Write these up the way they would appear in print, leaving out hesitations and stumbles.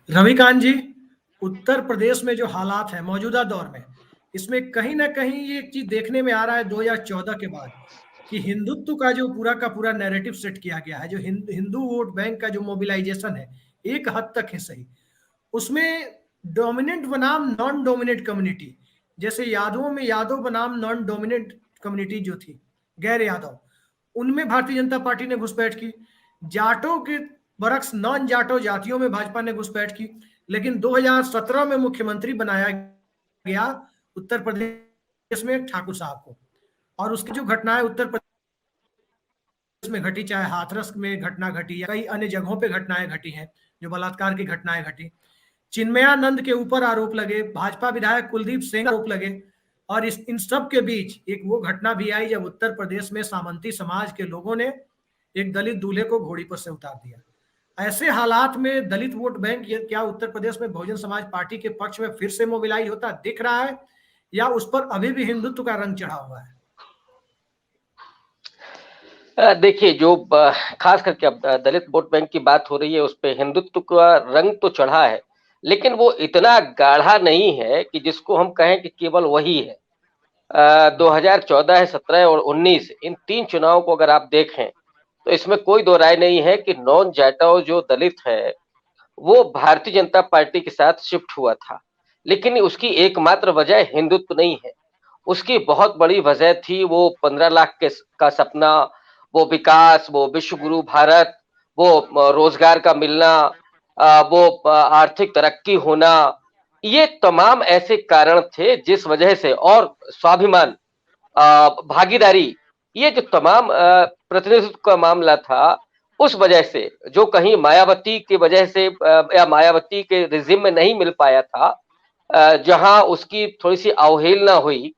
रविकांत जी, उत्तर प्रदेश में जो हालात है मौजूदा दौर में, इसमें कहीं ना कहीं ये एक चीज देखने में आ रहा है 2014 के बाद कि हिंदुत्व का जो पूरा का पूरा नैरेटिव सेट किया गया है, जो हिंदू वोट बैंक का जो मोबिलाइजेशन है, एक हद तक है सही। उसमें डोमिनेंट बनाम नॉन डोमिनेंट कम्युनिटी, जैसे यादवों में यादव बनाम नॉन डोमिनेंट कम्युनिटी जो थी, गैर यादव, उनमें भारतीय जनता पार्टी ने घुसपैठ की। जाटों के बरक्स नॉन जाटो जातियों में भाजपा ने घुसपैठ की। लेकिन 2017 में मुख्यमंत्री बनाया गया उत्तर प्रदेश में ठाकुर साहब को, और उसकी जो घटनाएं उत्तर प्रदेश में घटी, चाहे हाथरस में घटना घटी या कई अन्य जगहों पे घटनाएं घटी हैं, जो बलात्कार की घटनाएं घटी, चिन्मयानंद के ऊपर आरोप लगे, भाजपा विधायक कुलदीप सिंह आरोप लगे, और इन सब के बीच एक वो घटना भी आई जब उत्तर प्रदेश में सामंती समाज के लोगों ने एक दलित दूल्हे को घोड़ी पर से उतार दिया। ऐसे हालात में दलित वोट बैंक क्या उत्तर प्रदेश में बहुजन समाज पार्टी के पक्ष में फिर से मोबिलाइज होता दिख रहा है, या उस पर अभी भी हिंदुत्व का रंग चढ़ा हुआ है? देखिए, जो खास करके अब दलित वोट बैंक की बात हो रही है, उस पे हिंदुत्व का रंग तो चढ़ा है, लेकिन वो इतना गाढ़ा नहीं है कि जिसको हम कहें कि केवल वही है। 2014, 17 और 19 इन 3 चुनाव को अगर आप देखें, तो इसमें कोई दो राय नहीं है कि नॉन जाटो जो दलित है, वो भारतीय जनता पार्टी के साथ शिफ्ट हुआ था। लेकिन उसकी एकमात्र वजह हिंदुत्व नहीं है, उसकी बहुत बड़ी वजह थी वो 15 लाख का सपना, वो विकास, वो विश्व गुरु भारत, वो रोजगार का मिलना, वो आर्थिक तरक्की होना, ये तमाम ऐसे कारण थे जिस वजह से, और स्वाभिमान, भागीदारी, ये जो तमाम प्रतिनिधित्व का मामला था, उस वजह से जो कहीं मायावती की वजह से या मायावती के रिजिम में नहीं मिल पाया था, जहां उसकी थोड़ी सी अवहेलना हुई,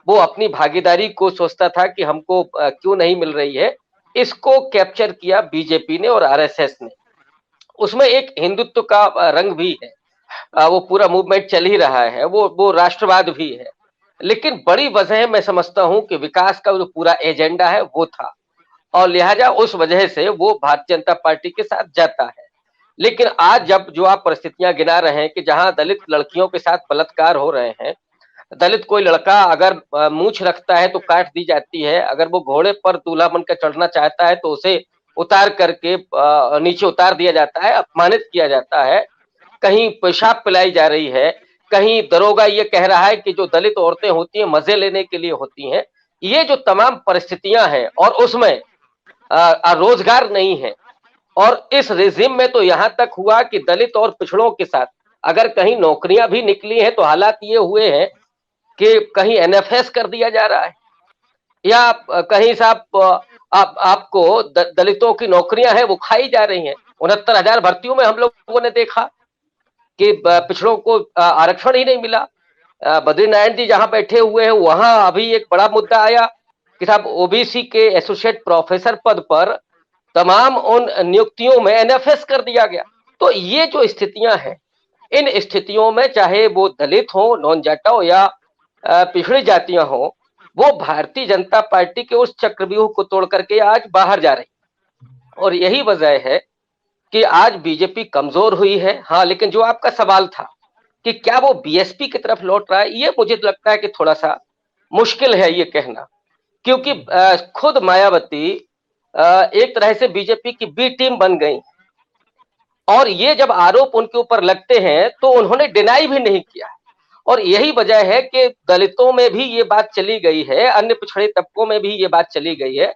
वो अपनी भागीदारी को सोचता था कि हमको क्यों नहीं मिल रही है, इसको कैप्चर किया बीजेपी ने और आरएसएस ने। उसमें एक हिंदुत्व का रंग भी है, वो पूरा मूवमेंट चल ही रहा है, वो राष्ट्रवाद भी है, लेकिन बड़ी वजह मैं समझता हूं कि विकास का जो पूरा एजेंडा है वो था, और लिहाजा उस वजह से वो भारतीय जनता पार्टी के साथ जाता है। लेकिन आज जब जो आप परिस्थितियां गिना रहे हैं कि जहां दलित लड़कियों के साथ बलात्कार हो रहे हैं, दलित कोई लड़का अगर मूछ रखता है तो काट दी जाती है, अगर वो घोड़े पर दूल्हा बनकर चढ़ना चाहता है तो उसे उतार करके नीचे उतार दिया जाता है, अपमानित किया जाता है, कहीं पेशाब पिलाई जा रही है, कहीं दरोगा ये कह रहा है कि जो दलित औरतें होती हैं मजे लेने के लिए होती हैं। ये जो तमाम परिस्थितियां हैं, और उसमें रोजगार नहीं है, और इस रेजिम में तो यहां तक हुआ कि दलित और पिछड़ों के साथ अगर कहीं नौकरियां भी निकली हैं तो हालात ये हुए हैं कि कहीं एनएफएस कर दिया जा रहा है, या कहीं साहब आपको दलितों की नौकरियां हैं वो खाई जा रही हैं। 69,000 भर्तियों में हम लोगों ने देखा कि पिछड़ों को आरक्षण ही नहीं मिला। बद्रीनारायण जी जहां बैठे हुए हैं वहां अभी एक बड़ा मुद्दा आया कि साहब ओबीसी के एसोसिएट प्रोफेसर पद पर तमाम उन नियुक्तियों में एनएफएस कर दिया गया। तो ये जो स्थितियां हैं, इन स्थितियों में चाहे वो दलित हो, नॉन जाटा हो, या पिछड़ी जातियां हो, वो भारतीय जनता पार्टी के उस चक्रव्यूह को तोड़ करके आज बाहर जा रही, और यही वजह है कि आज बीजेपी कमजोर हुई है। हाँ, लेकिन जो आपका सवाल था कि क्या वो बीएसपी की तरफ लौट रहा है, ये मुझे लगता है कि थोड़ा सा मुश्किल है ये कहना, क्योंकि खुद मायावती एक तरह से बीजेपी की बी टीम बन गई, और ये जब आरोप उनके ऊपर लगते हैं तो उन्होंने डिनाई भी नहीं किया, और यही वजह है कि दलितों में भी ये बात चली गई है, अन्य पिछड़े तबकों में भी ये बात चली गई है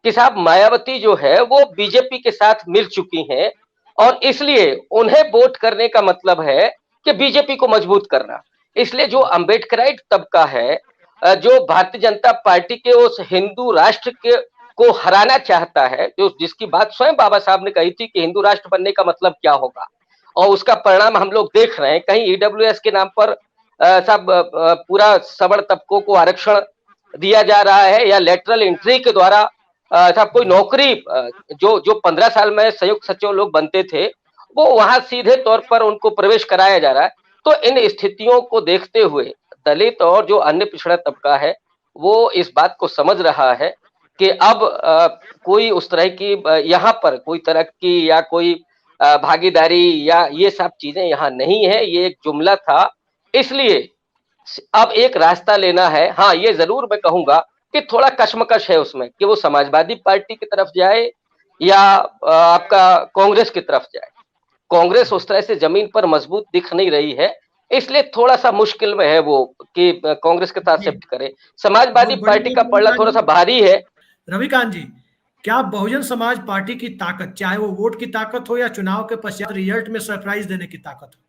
कि साहब मायावती जो है वो बीजेपी के साथ मिल चुकी हैं, और इसलिए उन्हें वोट करने का मतलब है कि बीजेपी को मजबूत करना। इसलिए जो अम्बेडकराइट तबका है, जो भारतीय जनता पार्टी के उस हिंदू राष्ट्र के को हराना चाहता है, जो जिसकी बात स्वयं बाबा साहब ने कही थी कि हिंदू राष्ट्र बनने का मतलब क्या होगा, और उसका परिणाम हम लोग देख रहे हैं। कहीं ईडब्ल्यूएस के नाम पर सब पूरा सवर्ण तबकों को आरक्षण दिया जा रहा है, या लेटरल एंट्री के द्वारा सब कोई नौकरी, जो 15 साल में संयुक्त सचिव लोग बनते थे, वो वहां सीधे तौर पर उनको प्रवेश कराया जा रहा है। तो इन स्थितियों को देखते हुए दलित और जो अन्य पिछड़ा तबका है वो इस बात को समझ रहा है कि अब कोई उस तरह की यहाँ पर कोई तरक्की या कोई भागीदारी या ये सब चीजें यहाँ नहीं है, ये एक जुमला था। इसलिए अब एक रास्ता लेना है। हाँ, ये जरूर मैं कहूंगा कि थोड़ा कशमकश है उसमें कि वो समाजवादी पार्टी की तरफ जाए या आपका कांग्रेस की तरफ जाए। कांग्रेस उस तरह से जमीन पर मजबूत दिख नहीं रही है, इसलिए थोड़ा सा मुश्किल में है वो कि कांग्रेस के साथ जी, शिफ्ट करे। समाजवादी बहुत बड़ी पार्टी का बात पलड़ा रविकांत थोड़ा सा जी। भारी है। रविकांत जी, क्या बहुजन समाज पार्टी की ताकत, चाहे वो वोट की ताकत हो या चुनाव के पश्चात रिजल्ट में सरप्राइज देने की ताकत हो,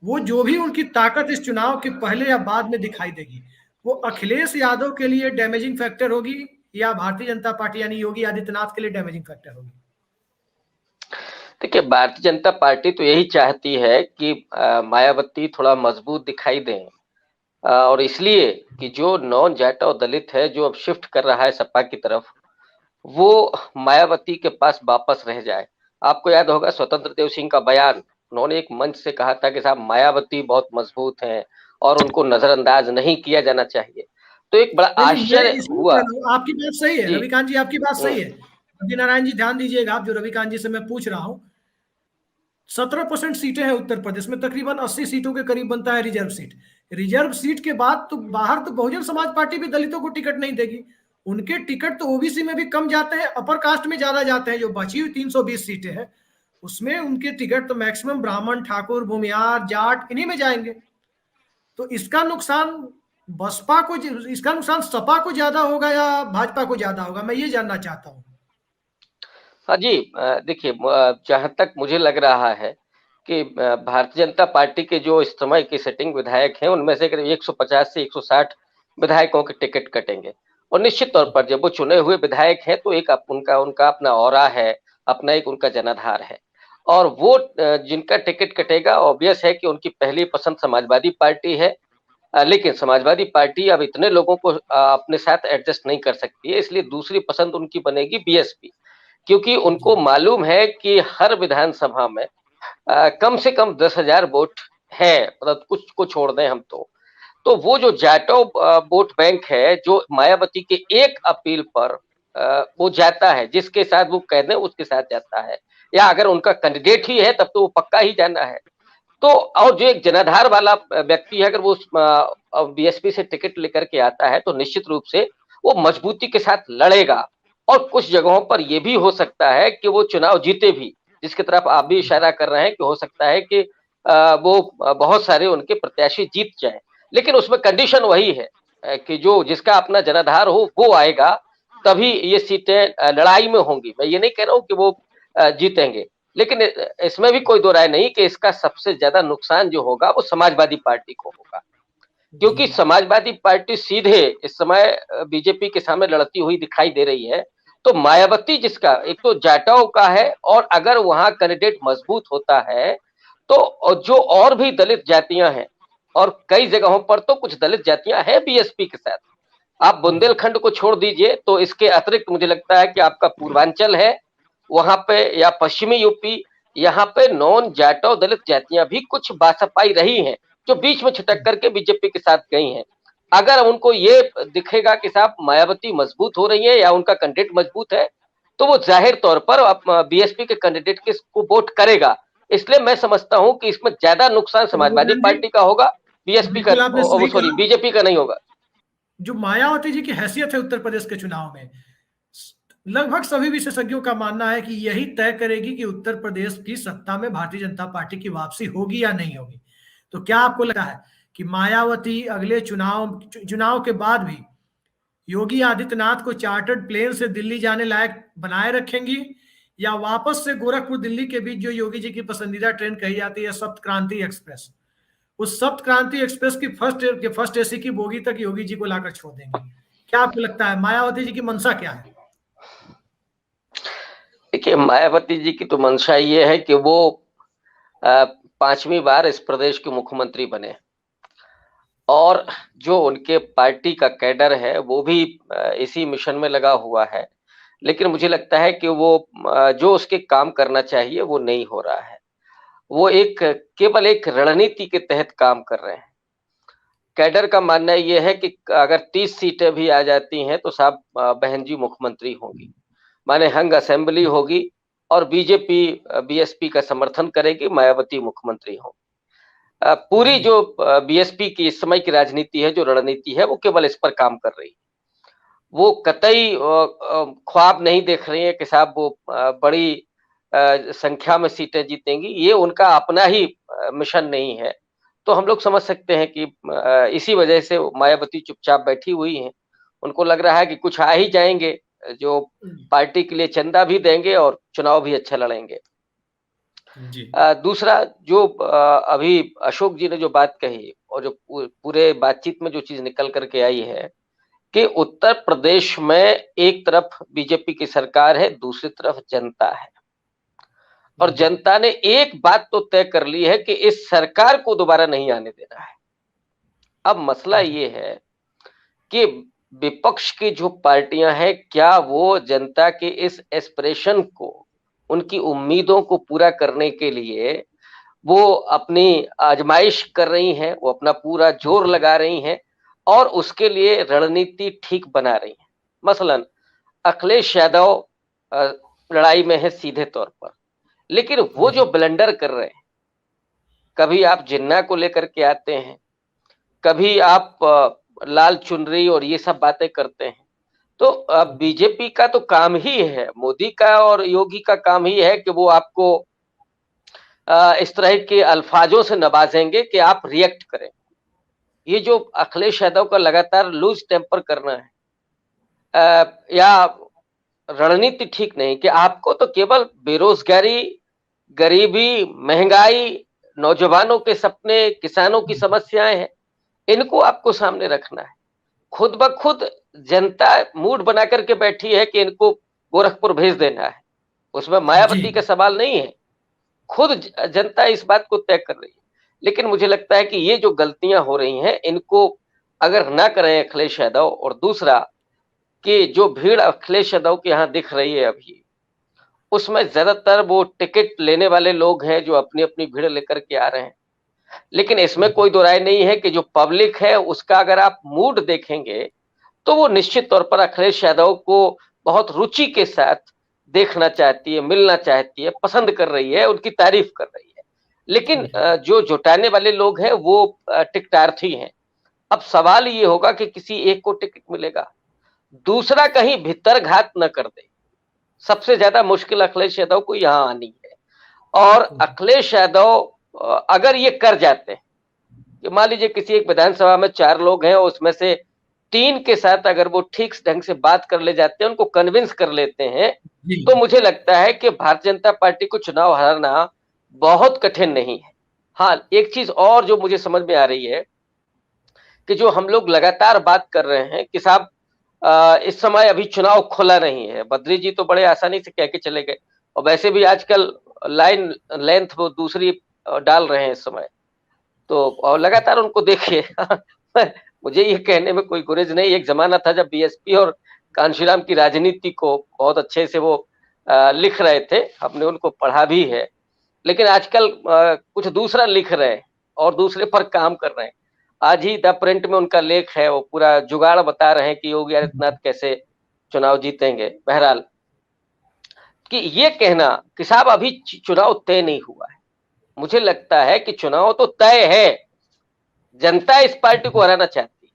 वो जो भी उनकी ताकत इस चुनाव के पहले या बाद में दिखाई देगी, वो अखिलेश यादव के लिए डैमेजिंग फैक्टर होगी या भारतीय जनता पार्टी यानी योगी आदित्यनाथ के लिए डैमेजिंग फैक्टर होगी? देखिए, भारतीय जनता पार्टी तो यही चाहती है कि मायावती थोड़ा मजबूत दिखाई दें, और इसलिए कि जो नॉन जाट और दलित है जो अब शिफ्ट कर रहा है सपा की तरफ, वो मायावती के पास वापस रह जाए। आपको याद होगा स्वतंत्र देव सिंह का बयान, उन्होंने एक मंच से कहा था कि साहब मायावती बहुत मजबूत हैं और उनको नजरअंदाज नहीं किया जाना चाहिए। तो एक बड़ा नहीं नहीं, मैं आश्चर्य इसलिए कह हुआ। रहा हूँ, आपकी बात सही है जी। रविकांत जी, आपकी बात हम्म, सही है। रवि नारायण जी ध्यान दीजिएगा, आप जो रविकांत जी से मैं पूछ रहा हूँ, 17% सीटें हैं उत्तर प्रदेश में, तकरीबन 80 सीटों के करीब बनता है रिजर्व सीट। रिजर्व सीट के बाद तो बाहर तो बहुजन समाज पार्टी भी दलितों को टिकट नहीं देगी। उनके टिकट तो ओबीसी में भी कम जाते हैं, अपर कास्ट में ज्यादा जाते हैं। जो बची हुई 320 सीटें हैं उसमें उनके टिकट तो मैक्सिमम ब्राह्मण, ठाकुर, भूमियार, जाट इन्हीं में जाएंगे। तो इसका नुकसान बसपा को, इसका नुकसान सपा को ज्यादा होगा या भाजपा को ज्यादा होगा, मैं ये जानना चाहता हूँ। हाँ जी, देखिए, जहां तक मुझे लग रहा है कि भारतीय जनता पार्टी के जो इस समय के सिटिंग विधायक हैं उनमें से करीब 150 से 160 विधायकों के टिकट कटेंगे। और निश्चित तौर पर जब वो चुने हुए विधायक हैं तो एक उनका उनका अपना ऑरा है, अपना एक उनका जनाधार है। और वो जिनका टिकट कटेगा, ऑब्वियस है कि उनकी पहली पसंद समाजवादी पार्टी है। लेकिन समाजवादी पार्टी अब इतने लोगों को अपने साथ एडजस्ट नहीं कर सकती है, इसलिए दूसरी पसंद उनकी बनेगी बीएसपी। क्योंकि उनको मालूम है कि हर विधानसभा में कम से कम 10,000 वोट है, मतलब कुछ को छोड़ दें हम तो वो जो जाटो वोट बैंक है जो मायावती के एक अपील पर वो जाता है, जिसके साथ वो कह दें उसके साथ जाता है, या अगर उनका कैंडिडेट ही है तब तो वो पक्का ही जाना है। तो और जो एक जनाधार वाला व्यक्ति है, अगर वो बीएसपी से टिकट लेकर के आता है तो निश्चित रूप से वो मजबूती के साथ लड़ेगा। और कुछ जगहों पर यह भी हो सकता है कि वो चुनाव जीते भी, जिसकी तरफ आप भी इशारा कर रहे हैं कि हो सकता है कि वो बहुत सारे उनके प्रत्याशी जीत जाए। लेकिन उसमें कंडीशन वही है कि जो जिसका अपना जनाधार हो वो आएगा, तभी ये सीटें लड़ाई में होंगी। मैं ये नहीं कह रहा हूं कि वो जीतेंगे, लेकिन इसमें भी कोई दो राय नहीं कि इसका सबसे ज्यादा नुकसान जो होगा वो समाजवादी पार्टी को होगा। क्योंकि जी समाजवादी पार्टी सीधे इस समय बीजेपी के सामने लड़ती हुई दिखाई दे रही है। तो मायावती जिसका एक तो जाटाओं का है, और अगर वहां कैंडिडेट मजबूत होता है तो जो और भी दलित जातियां हैं, और कई जगहों पर तो कुछ दलित जातियां हैं बीएसपी के साथ। आप बुंदेलखंड को छोड़ दीजिए तो इसके अतिरिक्त मुझे लगता है कि आपका पूर्वांचल है वहां पे, या पश्चिमी यूपी, यहाँ पे नॉन जाटो दलित जातियां भी कुछ बासपाई रही हैं, जो बीच में छिटक करके बीजेपी के साथ गई हैं। अगर उनको ये दिखेगा कि साहब मायावती मजबूत हो रही है या उनका कैंडिडेट मजबूत है, तो वो जाहिर तौर पर बीएसपी के कैंडिडेट को वोट करेगा। इसलिए मैं समझता हूं कि इसमें ज्यादा नुकसान समाजवादी रविकांत जी, पार्टी का होगा, बीएसपी का, बिल्कुल आपने सही सॉरी, कहा। बीजेपी का नहीं होगा। जो मायावती जी की हैसियत है उत्तर प्रदेश के चुनाव में, लगभग सभी विशेषज्ञों का मानना है कि यही तय करेगी कि उत्तर प्रदेश की सत्ता में भारतीय जनता पार्टी की वापसी होगी या नहीं होगी। तो क्या आपको लगता है कि मायावती अगले चुनाव के बाद भी योगी आदित्यनाथ को चार्टर्ड प्लेन से दिल्ली जाने लायक बनाए रखेंगी, या वापस से गोरखपुर दिल्ली के बीच जो योगी जी की पसंदीदा ट्रेन कही जाती है सप्त क्रांति एक्सप्रेस, उस सप्त क्रांति एक्सप्रेस की फर्स्ट एसी की बोगी तक योगी जी को लाकर छोड़ देंगे? क्या आपको लगता है मायावती जी की मंशा क्या है? देखिए, मायावती जी की तो मंशा ये है कि वो 5वीं बार इस प्रदेश के मुख्यमंत्री बने, और जो उनके पार्टी का कैडर है वो भी इसी मिशन में लगा हुआ है। लेकिन मुझे लगता है कि वो जो उसके काम करना चाहिए वो नहीं हो रहा है। वो केवल एक रणनीति के तहत काम कर रहे हैं। कैडर का मानना ये है कि अगर 30 सीटें भी आ जाती हैं तो साहब बहन जी मुख्यमंत्री होंगी, माने हंग असेंबली होगी, और बीजेपी बीएसपी का समर्थन करेगी, मायावती मुख्यमंत्री हो। पूरी जो बीएसपी की इस समय की राजनीति है, जो रणनीति है, वो केवल इस पर काम कर रही है। वो कतई ख्वाब नहीं देख रही है कि साहब वो बड़ी संख्या में सीटें जीतेंगी। ये उनका अपना ही मिशन नहीं है। तो हम लोग समझ सकते हैं कि इसी वजह से मायावती चुपचाप बैठी हुई हैं। उनको लग रहा है कि कुछ आ ही जाएंगे जो पार्टी के लिए चंदा भी देंगे और चुनाव भी अच्छा लड़ेंगे। दूसरा जो अभी अशोक जी ने जो बात कही और जो पूरे बातचीत में जो चीज निकल करके आई है कि उत्तर प्रदेश में एक तरफ बीजेपी की सरकार है, दूसरी तरफ जनता है, और जनता ने एक बात तो तय कर ली है कि इस सरकार को दोबारा नहीं आने देना है। अब मसला ये है कि विपक्ष की जो पार्टियां हैं, क्या वो जनता के इस एस्पिरेशन को, उनकी उम्मीदों को पूरा करने के लिए वो अपनी आजमाइश कर रही हैं, वो अपना पूरा जोर लगा रही हैं और उसके लिए रणनीति ठीक बना रही हैं। मसलन अखिलेश यादव लड़ाई में है सीधे तौर पर, लेकिन वो जो ब्लंडर कर रहे हैं, कभी आप जिन्ना को लेकर के आते हैं, कभी आप लाल चुनरी और ये सब बातें करते हैं। तो बीजेपी का तो काम ही है, मोदी का और योगी का काम ही है कि वो आपको इस तरह के अल्फाजों से नवाजेंगे कि आप रिएक्ट करें। ये जो अखिलेश यादव का लगातार लूज टेम्पर करना है या रणनीति ठीक नहीं, कि आपको तो केवल बेरोजगारी, गरीबी, महंगाई, नौजवानों के सपने, किसानों की समस्याएं हैं, इनको आपको सामने रखना है। खुद ब खुद जनता मूड बना करके बैठी है कि इनको गोरखपुर भेज देना है, उसमें मायावती का सवाल नहीं है, खुद जनता इस बात को तय कर रही है। लेकिन मुझे लगता है कि ये जो गलतियां हो रही हैं, इनको अगर ना करें अखिलेश यादव, और दूसरा कि जो भीड़ अखिलेश यादव के यहाँ दिख रही है अभी, उसमें ज्यादातर वो टिकट लेने वाले लोग हैं जो अपनी अपनी भीड़ लेकर के आ रहे हैं। लेकिन इसमें कोई दो राय नहीं है कि जो पब्लिक है उसका अगर आप मूड देखेंगे तो वो निश्चित तौर पर अखिलेश यादव को बहुत रुचि के साथ देखना चाहती है, मिलना चाहती है, पसंद कर रही है, उनकी तारीफ कर रही है। लेकिन जो जुटाने वाले लोग हैं वो टिकटार्थी हैं। अब सवाल ये होगा कि किसी एक को टिकट मिलेगा, दूसरा कहीं भीतर घात न कर दे। सबसे ज्यादा मुश्किल अखिलेश यादव को यहाँ आनी है। और अखिलेश यादव अगर ये कर जाते हैं कि मान लीजिए किसी एक विधानसभा में 4 लोग हैं, उसमें से 3 के साथ अगर वो ठीक ढंग से बात कर ले जाते हैं, उनको कन्विंस कर लेते हैं, तो मुझे लगता है कि भारतीय जनता पार्टी को चुनाव हारना बहुत कठिन नहीं है। हाँ, एक चीज और जो मुझे समझ में आ रही है कि जो हम लोग लगातार बात कर रहे हैं कि साहब इस समय अभी चुनाव खुला नहीं है। बद्री जी तो बड़े आसानी से कह के चले गए, और वैसे भी आजकल लाइन लेंथ वो दूसरी डाल रहे हैं इस समय, तो और लगातार उनको देखिए मुझे ये कहने में कोई गुरेज नहीं। एक जमाना था जब बीएसपी और कांशीराम की राजनीति को बहुत अच्छे से वो लिख रहे थे, हमने उनको पढ़ा भी है, लेकिन आजकल कुछ दूसरा लिख रहे हैं और दूसरे पर काम कर रहे हैं। आज ही द प्रिंट में उनका लेख है, वो पूरा जुगाड़ बता रहे हैं कि योगी आदित्यनाथ कैसे चुनाव जीतेंगे। बहरहाल कि ये कहना कि साहब अभी चुनाव तय नहीं हुआ है, मुझे लगता है कि चुनाव तो तय है। जनता इस पार्टी को हराना चाहती है,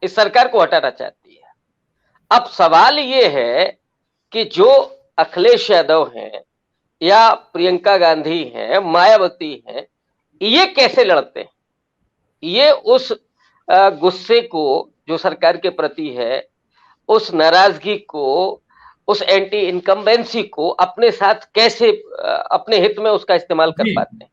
इस सरकार को हटाना चाहती है। अब सवाल ये है कि जो अखिलेश यादव हैं या प्रियंका गांधी हैं, मायावती हैं, ये कैसे लड़ते हैं? ये उस गुस्से को जो सरकार के प्रति है, उस नाराजगी को, उस एंटी इनकम्बेंसी को अपने साथ कैसे अपने हित में उसका इस्तेमाल कर पाते हैं?